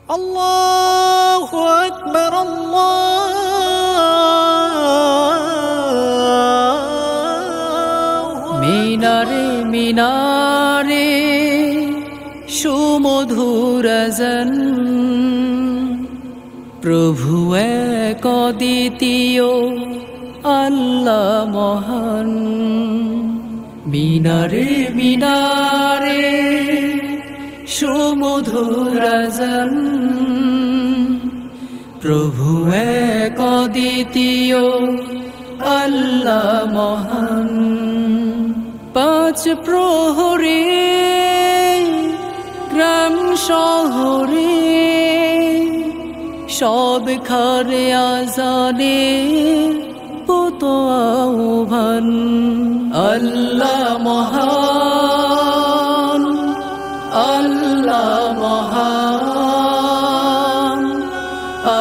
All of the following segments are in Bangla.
আল্লাহু আকবার, আল্লাহু মিনারে মিনারে সুমধুর আযান, প্রভু এক অদ্বিতীয় আল্লাহ মহান। মিনারে মিনারে সুমধুর আযান, প্রভু এক অদ্বিতীয় আল্লাহ মহান। পাঁচ প্রহরে গ্রাম শহরে সব ঘরে আযানে পুত আহ্বান। আল্লাহ মহান, আল্লাহ মহান,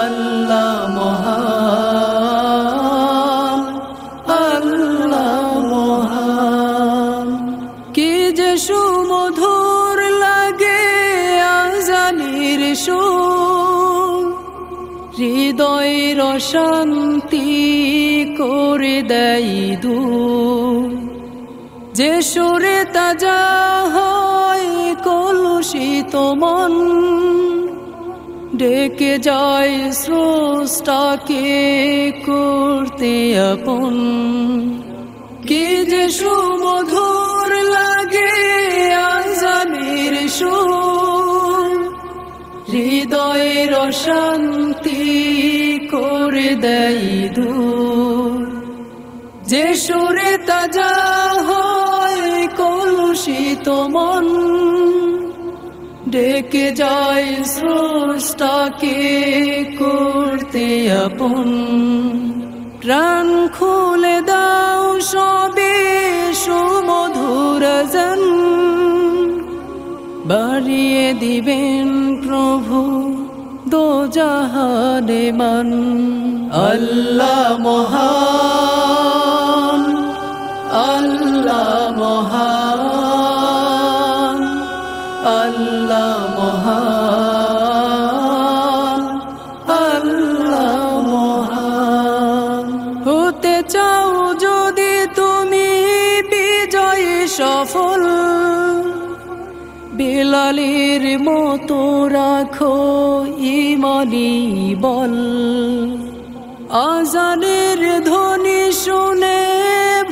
আল্লাহ মহান, আল্লাহ মহান। কি যে সুমধুর লাগে আযানের সুর, হৃদয়ের অশান্তি করে দেয় দূর। যে সুরে তাজা হয় কলুষিত মন, ডেকে যায় স্রষ্টাকে করতে আপন। কি যে সুমধুর লাগে আযানের সুর, হৃদয়ের অশান্তি করে দেয় দূর। যে সুরে তাজা হয় কলুষিত মন, ডেকে যায় স্রষ্টাকে করতে আপন। প্রাণ খুলে দাও সবে সুমধুর আযান, বাড়িয়ে দিবেন প্রভু দোজাহানে মান। আল্লাহ মহান, আল্লাহ মহান, আল্লাহ মহান, আল্লাহ মহান। হতে চাও যদি তুমি বিজয়ী সফল, বিলালের মতো রাখো ঈমানি বল। আযানের ধ্বনি শুনে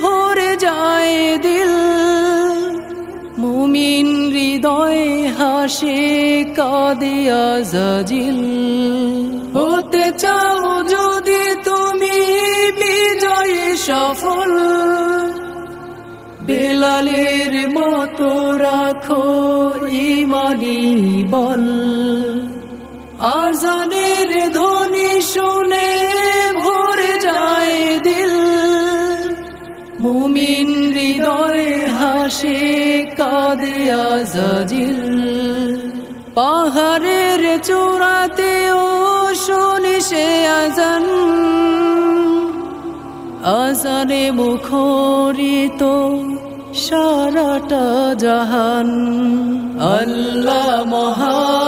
ভরে যায় দিল, মুমিন হৃদয়ে হাসে কাঁদে আযাজিল। হতে চাও যদি তুমি বিজয়ী সফল, বিলালের মতো রাখো ঈমানি বল। আযানের ধ্বনি শুনে ভরে যায় দিল, মুমিন হৃদয়ে হাসে কাঁদে আযাজিল। পাহাড়ের চূড়াতেও শুনি সে আযান, আযানে মুখরিত সারাটা জাহান। আল্লাহ মহান,